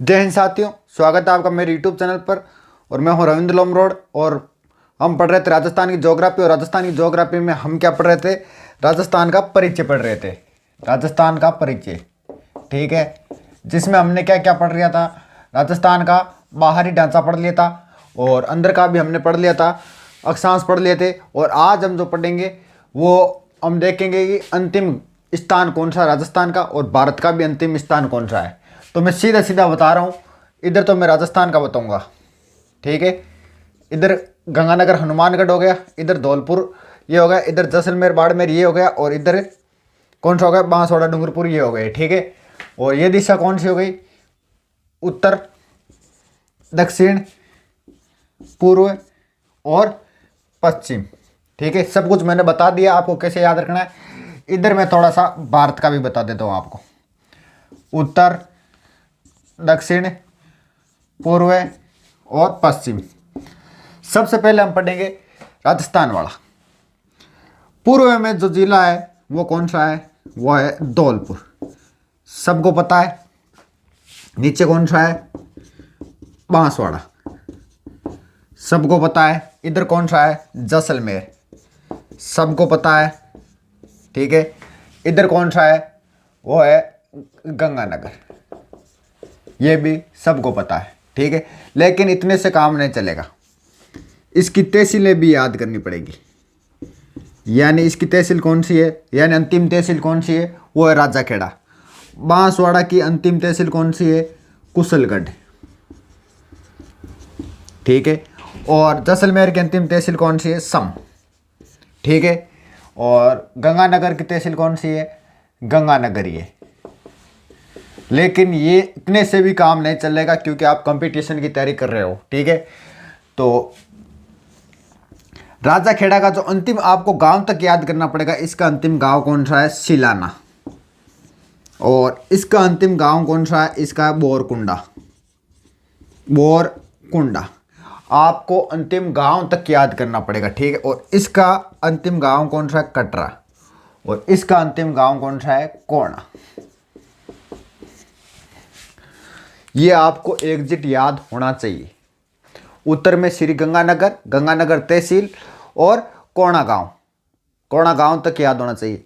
जय हिंद साथियों, स्वागत है आपका मेरे YouTube चैनल पर। और मैं हूं रविंद्र लोमरोड और हम पढ़ रहे थे राजस्थान की ज्योग्राफी। और राजस्थान की ज्योग्राफी में हम क्या पढ़ रहे थे? राजस्थान का परिचय पढ़ रहे थे। राजस्थान का परिचय, ठीक है, जिसमें हमने क्या क्या पढ़ लिया था? राजस्थान का बाहरी ढांचा पढ़ लिया था और अंदर का भी हमने पढ़ लिया था, अक्षांश पढ़ लिए थे। और आज हम जो पढ़ेंगे वो हम देखेंगे कि अंतिम स्थान कौन सा राजस्थान का और भारत का भी अंतिम स्थान कौन सा है। तो मैं सीधा सीधा बता रहा हूँ। इधर तो मैं राजस्थान का बताऊंगा, ठीक है। इधर गंगानगर हनुमानगढ़ हो गया, इधर धौलपुर ये हो गया, इधर जैसलमेर बाड़मेर ये हो गया, और इधर कौन सा हो गया? बांसवाड़ा डूंगरपुर ये हो गए, ठीक है। और ये दिशा कौन सी हो गई? उत्तर, दक्षिण, पूर्व और पश्चिम, ठीक है। सब कुछ मैंने बता दिया आपको कैसे याद रखना है। इधर मैं थोड़ा सा भारत का भी बता देता हूँ आपको। उत्तर, दक्षिण, पूर्व और पश्चिम। सबसे पहले हम पढ़ेंगे राजस्थान वाला। पूर्व में जो जिला है वो कौन सा है? वो है धौलपुर, सबको पता है। नीचे कौन सा है? बांसवाड़ा, सबको पता है। इधर कौन सा है? जैसलमेर, सबको पता है, ठीक है। इधर कौन सा है? वो है गंगानगर, ये भी सबको पता है, ठीक है। लेकिन इतने से काम नहीं चलेगा, इसकी तहसीलें भी याद करनी पड़ेगी। यानी इसकी तहसील कौन सी है, यानी अंतिम तहसील कौन सी है? वो है राजाखेड़ा। बांसवाड़ा की अंतिम तहसील कौन सी है? कुशलगढ़, ठीक है। और जैसलमेर की अंतिम तहसील कौन सी है? सम, ठीक है। और गंगानगर की तहसील कौन सी है? गंगानगरी है। लेकिन ये इतने से भी काम नहीं चलेगा क्योंकि आप कंपटीशन की तैयारी कर रहे हो, ठीक है। तो राजाखेड़ा का जो अंतिम आपको गांव तक याद करना पड़ेगा। इसका अंतिम गांव कौन सा है? सिलाना। और इसका अंतिम गांव कौन सा है? इसका है बोरकुंडा। बोरकुंडा आपको अंतिम गांव तक याद करना पड़ेगा, ठीक है। और इसका अंतिम गांव कौन सा है? कटरा। और इसका अंतिम गांव कौन सा है? कोणा। ये आपको एग्जिट याद होना चाहिए। उत्तर में श्री गंगानगर, गंगानगर तहसील और कोणा गांव, कोणा गांव तक याद होना चाहिए।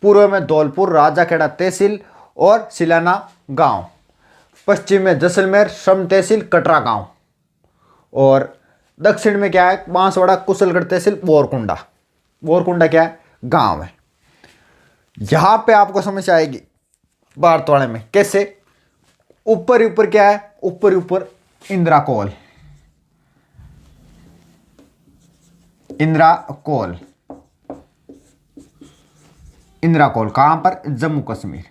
पूर्व में धौलपुर, राजाखेड़ा तहसील और सिलाना गांव। पश्चिम में जैसलमेर, सम तहसील, कटरा गांव। और दक्षिण में क्या है? बांसवाड़ा, कुशलगढ़ तहसील, बोरकुंडा। बोरकुंडा क्या है? गांव है। यहां पे आपको समस्या आएगी भारतवाड़े में। कैसे? ऊपर ऊपर क्या है? ऊपर ऊपर इंदिरा कोल, इंदिरा कोल, इंदिरा कोल कहां पर? जम्मू कश्मीर,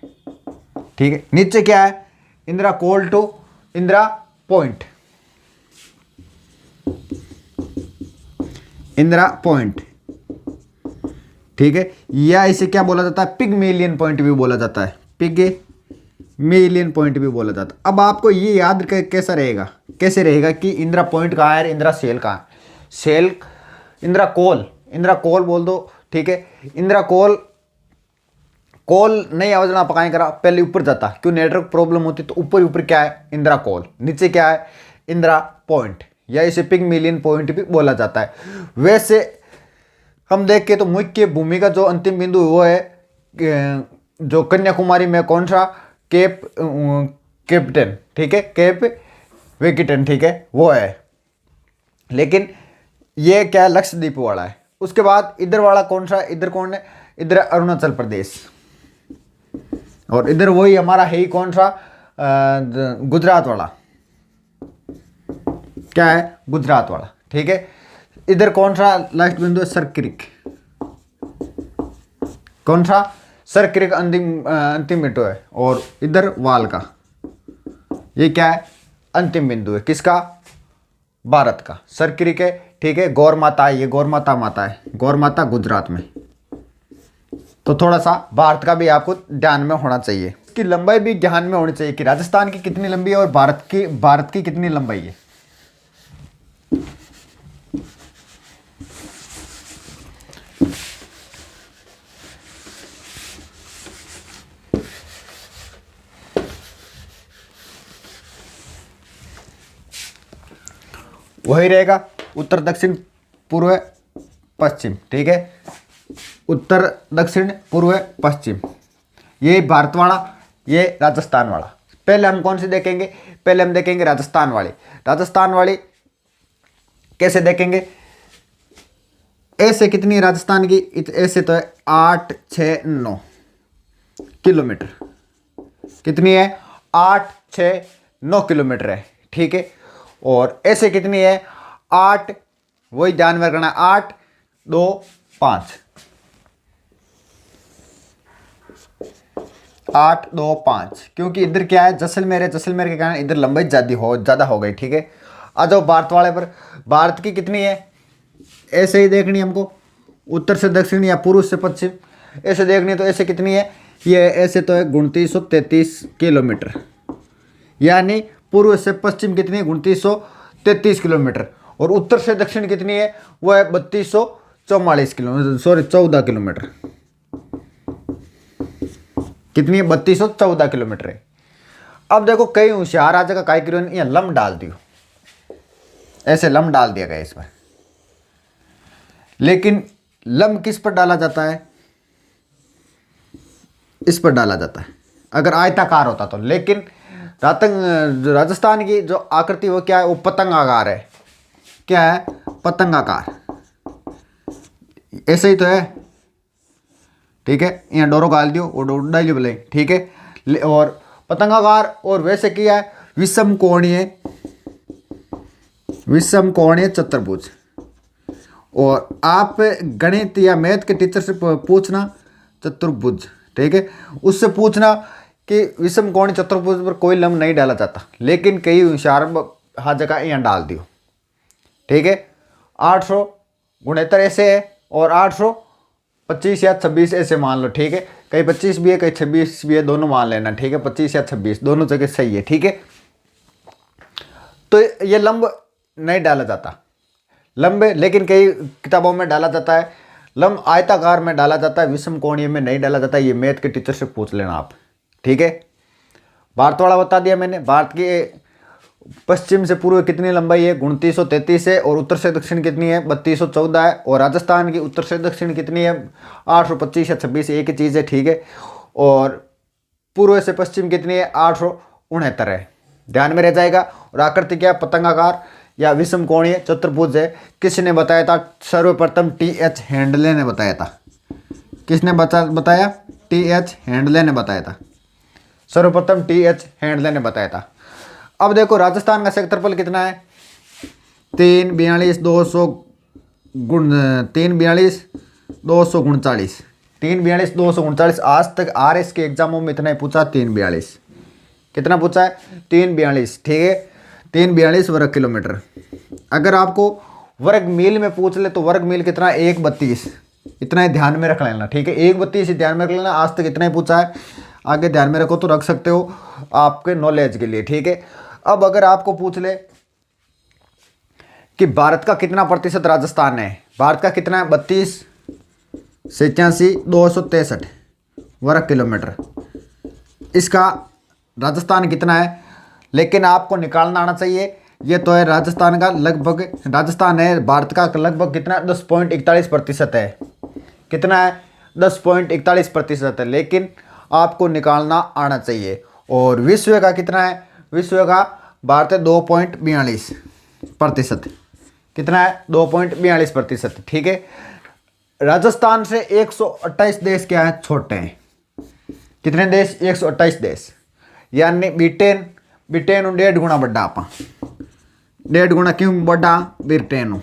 ठीक है। नीचे क्या है? Indira col to Indira point, Indira point, ठीक है। या इसे क्या बोला जाता है? पिगमेलियन पॉइंट भी बोला जाता है, पिगमेलियन पॉइंट भी बोला जाता है। अब आपको ये याद कैसा रहेगा, कैसे रहेगा कि इंदिरा पॉइंट कहाँ है, इंदिरा सेल कहाँ है? सेल, इंदिरा कोल, इंदिरा कोल बोल दो, ठीक है। इंदिरा कोल, कोल नहीं आवाज ना पकाएं करा, पहले ऊपर जाता, क्यों? नेटवर्क प्रॉब्लम होती तो ऊपर ऊपर क्या है? इंदिरा कोल। नीचे क्या है? इंदिरा पॉइंट, या इसे पिगमेलियन पॉइंट भी बोला जाता है। वैसे हम देख के तो मुख्य भूमि का जो अंतिम बिंदु वो है जो कन्याकुमारी में कौन सा? केप कैप्टन, ठीक है, केप वेकिटन, ठीक है, वो है। लेकिन ये क्या है? लक्षद्वीप वाला है। उसके बाद इधर वाला कौन सा? इधर कौन है? इधर अरुणाचल प्रदेश। और इधर वही हमारा है ही कौन सा? गुजरात वाला। क्या है? गुजरात वाला, ठीक है। इधर कौन सा लास्ट बिंदु है? सरक्रिक। कौन सा? सरक्रिक अंतिम बिंदु है। और इधर वाल का, ये क्या है? अंतिम बिंदु है। किसका? भारत का। सरक्रिक है, ठीक है। गौर माता है, ये गौर माता माता है, गौर माता गुजरात में। तो थोड़ा सा भारत का भी आपको ध्यान में होना चाहिए। इसकी लंबाई भी ध्यान में होनी चाहिए कि राजस्थान की कितनी लंबी है और भारत की कितनी लंबाई है। वही रहेगा, उत्तर दक्षिण पूर्व पश्चिम, ठीक है, उत्तर दक्षिण पूर्व पश्चिम, ये भारत वाला, ये राजस्थान वाला। पहले हम कौन सी देखेंगे, पहले हम देखेंगे राजस्थान वाली। राजस्थान वाली कैसे देखेंगे, ऐसे कितनी है राजस्थान की, ऐसे तो है 8 6 9 किलोमीटर, कितनी है 8 6 9 किलोमीटर है, ठीक है। और ऐसे कितनी है 8, वही ध्यान में रखना, 8 2 5, 8 2 5, क्योंकि इधर क्या है जैसलमेर है, जैसलमेर के कारण इधर लंबाई ज़्यादा हो गई, ठीक है। आ जाओ भारत वाले पर, भारत की कितनी है, ऐसे ही देखनी हमको, उत्तर से दक्षिण या पूर्व से पश्चिम ऐसे देखनी है। तो ऐसे कितनी है, ये ऐसे तो है 2933 किलोमीटर, यानी पूर्व से पश्चिम कितनी है 2933 किलोमीटर। और उत्तर से दक्षिण कितनी है, वो है 3244 किलोमीटर, सॉरी 14 किलोमीटर, कितनी है 3214 किलोमीटर है। अब देखो कई होशियार आ जाएगा, काय करो यहाँ लम डाल दियो, ऐसे लम डाल दिया गया इसमें, लेकिन लम किस पर डाला जाता है, इस पर डाला जाता है अगर आयताकार होता तो। लेकिन राजस्थान की जो आकृति वो क्या है, वो पतंगाकार है, क्या है पतंगाकार, ऐसे ही तो है, ठीक है। यहाँ डोरो गाल दियो, वो डाल दियो बोले, ठीक है। और पतंगाकार, और वैसे किया है विषम कोणीय चतुर्भुज। और आप गणित या मैथ के टीचर से पूछना चतुर्भुज, ठीक है, उससे पूछना कि विषम कोणीय चतुर्भुज पर कोई लंब नहीं डाला जाता, लेकिन कई होशियार हर जगह यहाँ डाल दियो, ठीक है। 869 ऐसे है और 825 या 26 ऐसे मान लो, ठीक है। कहीं 25 भी है कहीं 26 भी है, दोनों मान लेना, ठीक है। 25 या 26 दोनों जगह सही है, ठीक है। तो ये लंब नहीं डाला जाता, लंबे, लेकिन कई किताबों में डाला जाता है। लंब आयताकार में डाला जाता है, विषम कोणीय में नहीं डाला जाता। ये मैथ के टीचर से पूछ लेना आप, ठीक है। भारत वाला बता दिया मैंने। भारत की पश्चिम से पूर्व कितनी लंबाई है 2933 है, और उत्तर से दक्षिण कितनी है 3214 है। और राजस्थान की उत्तर से दक्षिण कितनी है 825 या 26, एक ही चीज़ है, ठीक है। और पूर्व से पश्चिम कितनी है 869 है, ध्यान में रह जाएगा। और आकृति क्या पतंगाकार या विषम कोणीय चतुर्भुज है। किसने बताया था, सर्वप्रथम TH हैंडले ने बताया था। किसने बताया, TH हैंडले ने बताया था, सर्वप्रथम TH हैंडले ने बताया था। अब देखो राजस्थान का क्षेत्रफल कितना है, 342 200 342 आज तक RS के एग्जामों में इतना ही पूछा, 342 कितना पूछा है 342, ठीक है। 342 वर्ग किलोमीटर। अगर आपको वर्ग मील में पूछ ले तो वर्ग मील कितना 132, इतना ही ध्यान में रख लेना, ठीक है। 132 ध्यान में रख लेना, आज तक इतना ही पूछा है, आगे ध्यान में रखो तो रख सकते हो आपके नॉलेज के लिए, ठीक है। अब अगर आपको पूछ ले कि भारत का कितना प्रतिशत राजस्थान है, भारत का कितना है 32 87 263 वर्ग किलोमीटर, इसका राजस्थान कितना है, लेकिन आपको निकालना आना चाहिए। ये तो है राजस्थान का लगभग, राजस्थान है भारत का लगभग कितना 10.41% है, कितना है 10.41% है, लेकिन आपको निकालना आना चाहिए। और विश्व का कितना है, विश्व का भारत है 2.42%, कितना है 2.42%, ठीक है। राजस्थान से 128 देश क्या है छोटे हैं, कितने देश 128 देश, यानी ब्रिटेन 1.5 गुना बड़ा, आप 1.5 गुना क्यों बड़ा, ब्रिटेन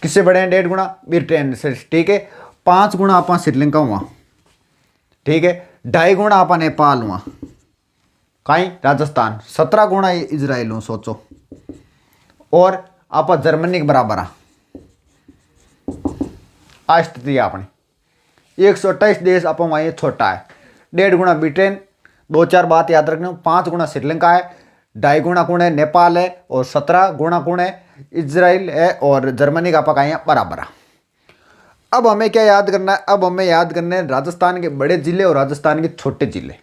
किससे बड़े हैं 1.5 गुना ब्रिटेन से, ठीक है। 5 गुना आप श्रीलंका हुआ, ठीक है। 2.5 गुना आप नेपाल हुआ, कहीं राजस्थान 17 गुना इजराइल हूँ, सोचो। और आप जर्मनी के बराबर आ स्थिति आपने 128 देश आप वहाँ छोटा है, 1.5 गुना ब्रिटेन, 2-4 बात याद रखना, 5 गुना श्रीलंका है, 2.5 गुना कौन है नेपाल है, और 17 गुना कौन है इजराइल है, और जर्मनी का पका यहाँ बराबर। अब हमें क्या याद करना है, अब हमें याद करना है राजस्थान के बड़े जिले और राजस्थान के छोटे जिले,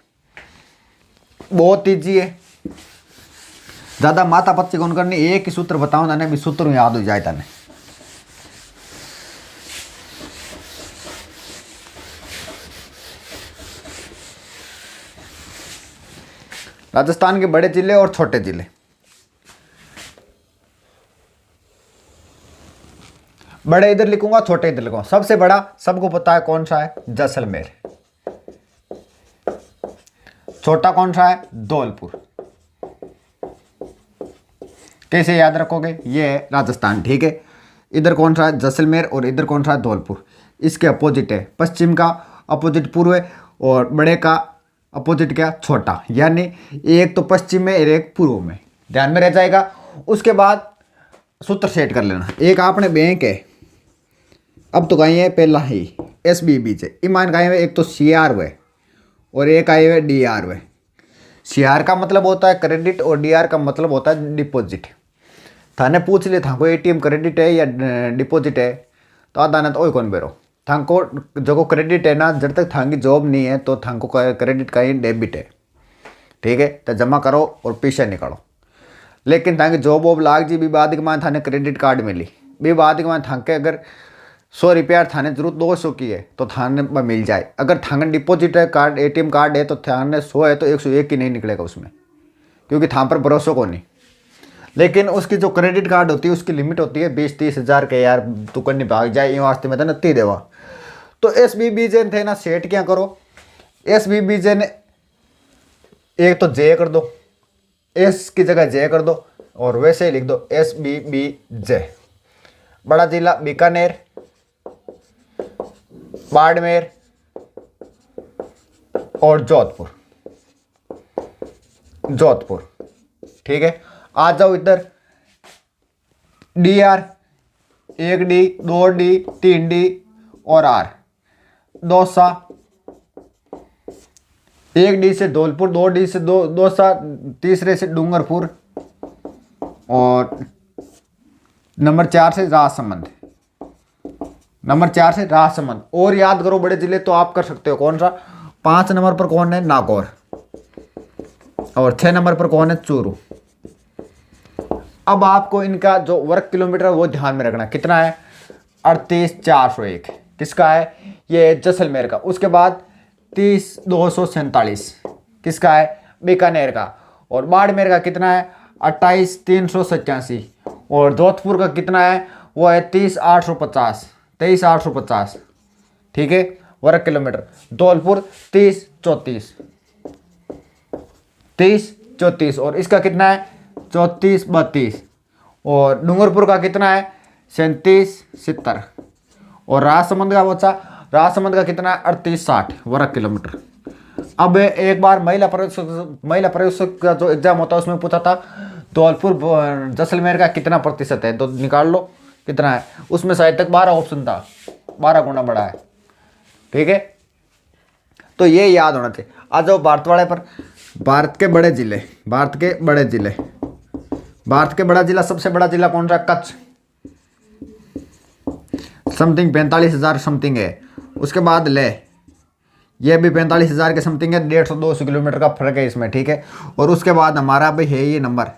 बहुत ईजी है। ज़्यादा माथा पच्ची कौन करनी, एक ही सूत्र बताओ ना, भी सूत्र याद हो जाए तने। राजस्थान के बड़े जिले और छोटे जिले। बड़े इधर लिखूंगा, छोटे इधर लिखूंगा। सबसे बड़ा सबको पता है कौन सा है, जैसलमेर। छोटा कौन सा है, धौलपुर। कैसे याद रखोगे, ये है राजस्थान, ठीक है। इधर कौन सा है, जैसलमेर, और इधर कौन सा है, धौलपुर। इसके अपोजिट है, पश्चिम का अपोजिट पूर्व है, और बड़े का अपोजिट क्या, छोटा। यानी एक तो पश्चिम में और एक पूर्व में, ध्यान में रह जाएगा। उसके बाद सूत्र सेट कर लेना। एक आपने बैंक है, अब तो कहीं है पहला ही SBB से ईमान कहीं है, एक तो CR हुए और एक आए हुए DR हुए। CR का मतलब होता है क्रेडिट और DR का मतलब होता है डिपॉजिट। थाने पूछ ले था को ATM क्रेडिट है या डिपॉजिट है, तो आधा ना तो ओए कौन बेरो थांको जो क्रेडिट है ना, जब तक थांगी जॉब नहीं है तो थांको क्रेडिट का ही डेबिट है, ठीक है। तो जमा करो और पैसे निकालो। लेकिन थांगी जॉब वॉब लाग जी भी बाद के मान थाने क्रेडिट कार्ड मिली, भी बाद के मान थांके अगर 100 रुपया थाने जरूरत 200 की है तो थाने में मिल जाए। अगर थाने डिपॉजिट है कार्ड, ATM कार्ड है, तो थाने 100 है तो 101 की नहीं निकलेगा उसमें, क्योंकि थान पर भरोसा को नहीं। लेकिन उसकी जो क्रेडिट कार्ड होती है उसकी लिमिट होती है 20-30 हज़ार के, यार तू करनी भाग जाए ये वास्ते में तो नत्ती देवा। तो SBB जे थे ना, सेट क्या करो, SBB जे ने एक तो J कर दो, S की जगह J कर दो, और वैसे ही लिख दो SBB J। बड़ा जिला बीकानेर, बाड़मेर और जोधपुर, जोधपुर, ठीक है। आ जाओ इधर DR, 1D, 2D, 3D और R। दौसा, 1D से धौलपुर, 2D से दौसा, तीसरे से डूंगरपुर, और नंबर 4 से राजसमंद, नंबर 4 से राजसमंद। और याद करो बड़े जिले तो आप कर सकते हो, कौन सा, 5 नंबर पर कौन है, नागौर, और 6 नंबर पर कौन है, चूरू। अब आपको इनका जो वर्ग किलोमीटर वो ध्यान में रखना, कितना है, 38,401, किसका है, ये जैसलमेर का। उसके बाद 30,247 किसका है, बीकानेर का। और बाड़मेर का कितना है, 28,387। और जोधपुर का कितना है, वो है 30,850, 23,850, ठीक है, वर्ग किलोमीटर। धौलपुर 30,34, 30,34, और इसका कितना है, 34,32। और डूंगरपुर का कितना है, 37,70। और राजसमंद का बच्चा, राजसमंद का कितना है, 38,60 वर्ग किलोमीटर। अब एक बार महिला पर्यवेक्षक का जो एग्जाम होता है उसमें पूछा था धौलपुर जैसलमेर का कितना प्रतिशत है, तो निकाल लो कितना है। उसमें शायद तक 12 ऑप्शन था, 12 गुना बड़ा है, ठीक है। तो ये याद होना चाहिए। आ जाओ भारत वाले पर, भारत के बड़े जिले, भारत के बड़े जिले, भारत के बड़ा जिला, सबसे बड़ा जिला कौन सा, कच्छ, समथिंग 45,000 समथिंग है। उसके बाद ले, ये भी 45,000 के समथिंग है, 150-200 किलोमीटर का फर्क है इसमें, ठीक है। और उसके बाद हमारा भाई है ये नंबर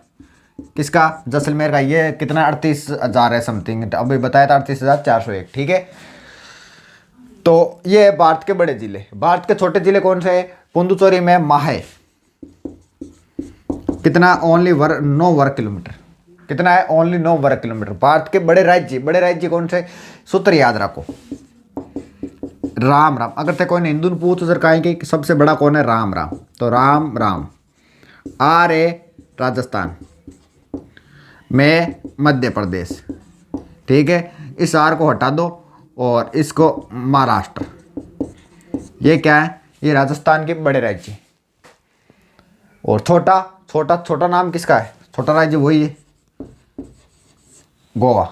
किसका, जैसलमेर का, ये कितना 38,000 है समथिंग, अभी बताया था 38,401, ठीक है। तो ये है भारत के बड़े जिले। भारत के छोटे जिले कौन से है, पुंदुचेरी में माहे, कितना, ओनली 9 वर्ग किलोमीटर, कितना है, ओनली 9 वर्ग किलोमीटर। भारत के बड़े राज्य, बड़े राज्य कौन से, सूत्र याद रखो, राम राम। अगर ते कोई ने हिंदू पूछ उधर कहेंगे कि सबसे बड़ा कौन है, राम राम, तो राम राम। आर है राजस्थान, में मध्य प्रदेश, ठीक है। इस आर को हटा दो और इसको महाराष्ट्र। ये क्या है, ये राजस्थान के बड़े राज्य। और छोटा छोटा छोटा नाम किसका है, छोटा राज्य वही है गोवा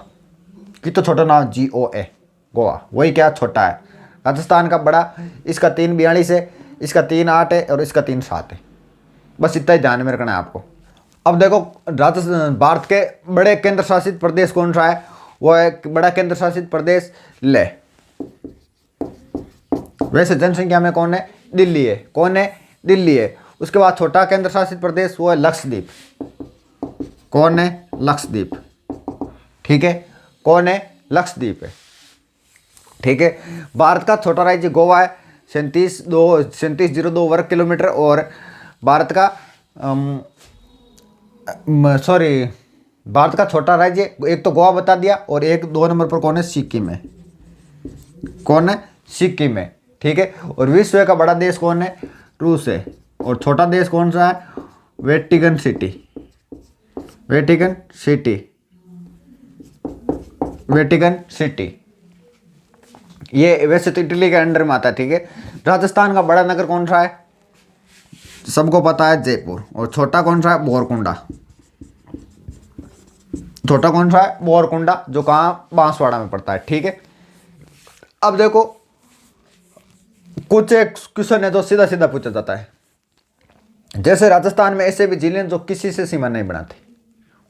की, तो छोटा नाम GOA, गोवा, वही क्या, छोटा है। राजस्थान का बड़ा, इसका 3,42 है, इसका 3,8 है, और इसका 3,7 है। बस इतना ही ध्यान में रखना है आपको। अब देखो राजस्थान, भारत के बड़े केंद्र शासित प्रदेश कौन सा है, वो है बड़ा केंद्र शासित प्रदेश ले। वैसे जनसंख्या में कौन है, दिल्ली है, कौन है, दिल्ली है। उसके बाद छोटा केंद्र शासित प्रदेश वो है लक्षद्वीप, कौन है? लक्षद्वीप। ठीक है, कौन है? लक्षद्वीप है। ठीक है, भारत का छोटा राज्य गोवा है, 3702 वर्ग किलोमीटर। और भारत का भारत का छोटा राज्य एक तो गोवा बता दिया, और एक 2 नंबर पर कौन है? सिक्किम है। कौन है? सिक्किम है। ठीक है, और विश्व का बड़ा देश कौन है? रूस है। और छोटा देश कौन सा है? Vatican city. Vatican city. Vatican city ये वैसे तो इटली के अंडर में आता है। ठीक है, राजस्थान का बड़ा नगर कौन सा है? सबको पता है, जयपुर। और छोटा कौन सा है? बोरकुंडा। छोटा कौन सा है? बोरकुंडा, जो कहाँ? बांसवाड़ा में पड़ता है। ठीक है, अब देखो कुछ एक क्वेश्चन है जो सीधा सीधा पूछा जाता है। जैसे राजस्थान में ऐसे भी जिले हैं जो किसी से सीमा नहीं बनाते।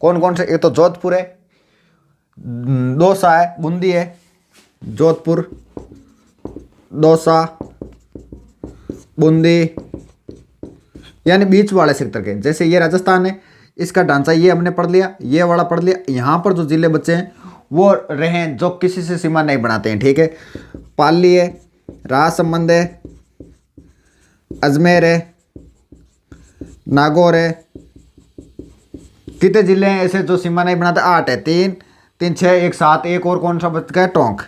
कौन कौन से? ये तो जोधपुर है, दौसा है, बूंदी है। जोधपुर, दौसा, बूंदी, यानी बीच वाले सेक्टर के। जैसे ये राजस्थान है, इसका ढांचा ये हमने पढ़ लिया, ये वाला पढ़ लिया। यहाँ पर जो जिले बचे हैं वो रहे जो किसी से सीमा नहीं बनाते हैं। ठीक है, पाली है, राजसमंद है, अजमेर है, नागौर है। कितने जिले हैं ऐसे जो सीमा नहीं बनाते? 8 है। 3 3 6 1 7। एक और कौन सा बच गया? टोंक।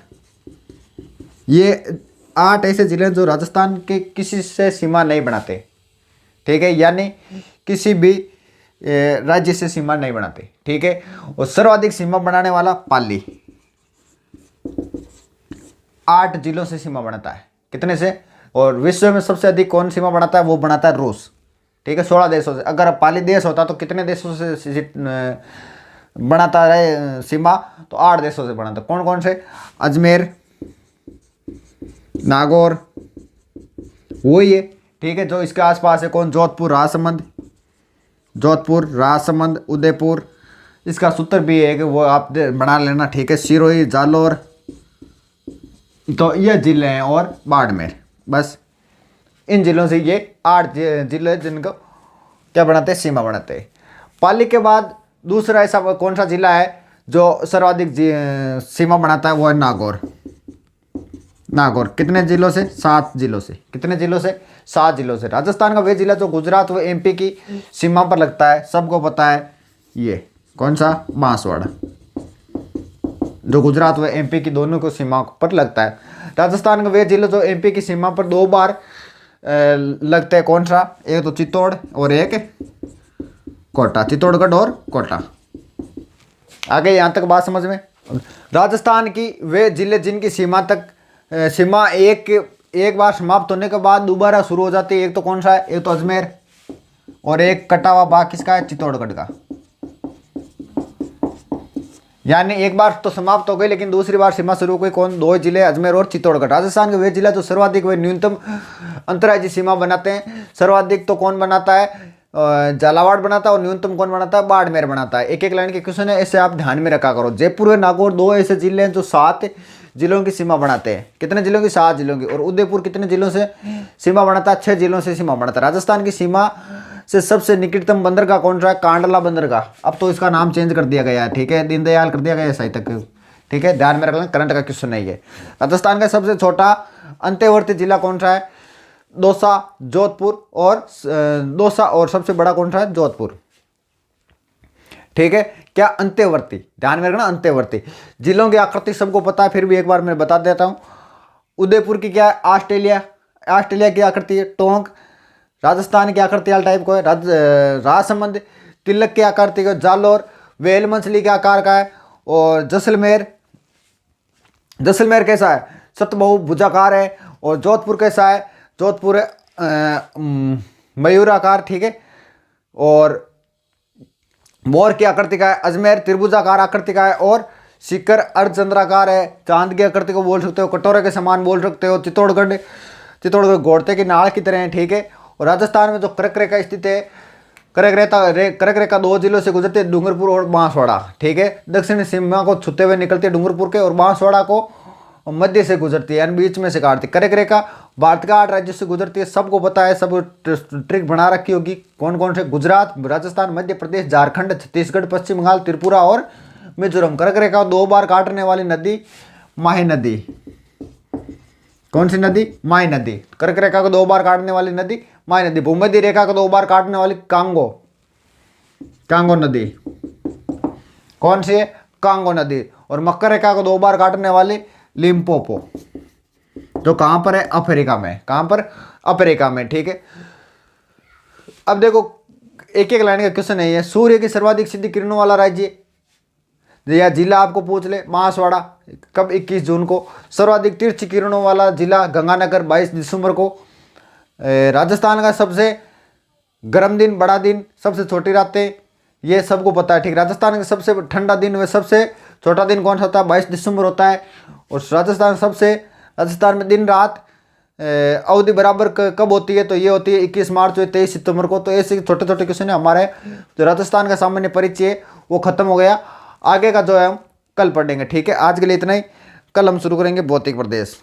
ये 8 ऐसे जिले हैं जो राजस्थान के किसी से सीमा नहीं बनाते। ठीक है, यानी किसी भी राज्य से सीमा नहीं बनाते। ठीक है, और सर्वाधिक सीमा बनाने वाला पाली, 8 जिलों से सीमा बनाता है। कितने से? और विश्व में सबसे अधिक कौन सीमा बनाता है? वो बनाता है रूस। ठीक है, 16 देशों से। अगर पाली देश होता तो कितने देशों से बनाता है सीमा? तो 8 देशों से बनाता। कौन कौन से? अजमेर, नागौर, वही है। ठीक है, जो इसके आसपास है कौन? जोधपुर, राजसमंद। जोधपुर, राजसमंद, उदयपुर। इसका सूत्र भी है कि वो आप बना लेना। ठीक है, सिरोही, जालोर, तो ये जिले हैं, और बाड़मेर। बस इन जिलों से ये 8 जिले जिनको क्या बनाते हैं? सीमा बनाते हैं। पाली के बाद दूसरा ऐसा कौन सा जिला है जो सर्वाधिक सीमा बनाता है? वो है नागौर। नागौर कितने जिलों से? 7 जिलों से। कितने जिलों से? 7 जिलों से। राजस्थान का वह जिला जो गुजरात व एमपी की सीमा पर लगता है, सबको पता है, ये कौन सा? बांसवाड़ा, जो गुजरात व एमपी की दोनों को सीमा पर लगता है। राजस्थान का वह जिला जो एमपी की सीमा पर 2 बार लगते हैं, कौन सा? एक तो चित्तौड़ और एक कोटा। चित्तौड़गढ़ और कोटा। आगे यहाँ तक बात समझ में? राजस्थान की वे जिले जिनकी सीमा एक बार समाप्त होने के बाद दोबारा शुरू हो जाती है, एक तो कौन सा है? एक तो अजमेर, और एक कटा हुआ भाग किसका है? चित्तौड़गढ़ का। यानी एक बार तो समाप्त हो गई, लेकिन दूसरी बार सीमा शुरू हो गई। कौन? 2 जिले, अजमेर और चित्तौड़गढ़। राजस्थान के वे जिला जो सर्वाधिक व न्यूनतम अंतर्राज्यीय सीमा बनाते हैं। सर्वाधिक तो कौन बनाता है? झालावाड़ बनाता है। और न्यूनतम कौन बनाता है? बाड़मेर बनाता है। एक एक लाइन के क्वेश्चन है, ऐसे आप ध्यान में रखा करो। जयपुर और नागौर 2 ऐसे जिले हैं जो 7 जिलों की सीमा बनाते हैं। कितने जिलों की? 7 जिलों की। और उदयपुर कितने जिलों से सीमा बनाता है? 6 जिलों से सीमा बनाता है। राजस्थान की सीमा से सबसे निकटतम बंदरगाह कौन सा है? कांडला बंदरगाह। अब तो इसका नाम चेंज कर दिया गया है। ठीक है, दीनदयाल कर दिया गया है सही तक। ठीक है, ध्यान में रखना, करंट का क्वेश्चन नहीं है। राजस्थान का सबसे छोटा अंत्यवर्ती जिला कौन सा है? दौसा, जोधपुर और दौसा। और सबसे बड़ा कौन सा है? जोधपुर। ठीक है, क्या? अंत्यवर्ती। ध्यान में रखना, अंत्यवर्ती। जिलों की आकृति सबको पता है, फिर भी एक बार मैं बता देता हूं। उदयपुर की क्या है? ऑस्ट्रेलिया। ऑस्ट्रेलिया की आकृति है टोंक। राजस्थान की आकृति वाला टाइप को है राजसमंद। तिलक की आकृति को जालोर। वेल मछली के आकार का है। और जैसलमेर कैसा है? सतबहु भुजाकार है। और जोधपुर कैसा है? जोधपुर मयूराकार। ठीक है, और मोर की आकृति का है। अजमेर त्रिभुजाकार आकृति का है। और सीकर अर्धचंद्राकार है। चांद की आकृति को बोल सकते हो, कटोरे के समान बोल सकते हो। चित्तौड़गढ़ घोड़ते की नाड़ की तरह है। ठीक है, और राजस्थान में जो कर्क रेखा स्थित है, कर्क रेखा 2 जिलों से गुजरती है, डूंगरपुर और बांसवाड़ा। ठीक है, दक्षिणी सीमा को छूते हुए निकलती है डूंगरपुर के, और बांसवाड़ा को मध्य से गुजरती है, यानी बीच में से काटती। कर्क रेखा भारत का 8 राज्यों से गुजरती है, सबको पता है, सब ट्रिक बना रखी होगी। कौन कौन से? गुजरात, राजस्थान, मध्य प्रदेश, झारखंड, छत्तीसगढ़, पश्चिम बंगाल, त्रिपुरा और मिजोरम। कर्क रेखा को 2 बार काटने वाली नदी माही नदी। कौन सी नदी? माही नदी। कर्क रेखा को 2 बार काटने वाली नदी माही नदी। भूमध्य रेखा को 2 बार काटने वाली कांगो नदी। कौन सी है? कांगो नदी। और मकर रेखा को 2 बार काटने वाली लिम्पोपो, जो कहां पर है? अफ्रीका में। कहां पर? अफ्रीका में। ठीक है, अब देखो एक एक लाइन का क्वेश्चन है ये। सूर्य की सर्वाधिक सीधी किरणों वाला राज्य या जिला आपको पूछ ले, बांसवाड़ा। कब? 21 जून को। सर्वाधिक तिरछी किरणों वाला जिला गंगानगर, 22 दिसंबर को। राजस्थान का सबसे गर्म दिन, बड़ा दिन, सबसे छोटी रातें, ये सबको पता है। ठीक, राजस्थान का सबसे ठंडा दिन व सबसे छोटा दिन कौन सा होता है? 22 दिसंबर होता है। और राजस्थान में दिन रात अवधि बराबर कब होती है? तो ये होती है 21 मार्च और 23 सितंबर को। तो ऐसे छोटे छोटे क्वेश्चन है हमारे। जो राजस्थान का सामान्य परिचय है वो खत्म हो गया। आगे का जो है हम कल पढ़ेंगे। ठीक है, आज के लिए इतना ही। कल हम शुरू करेंगे भौतिक प्रदेश।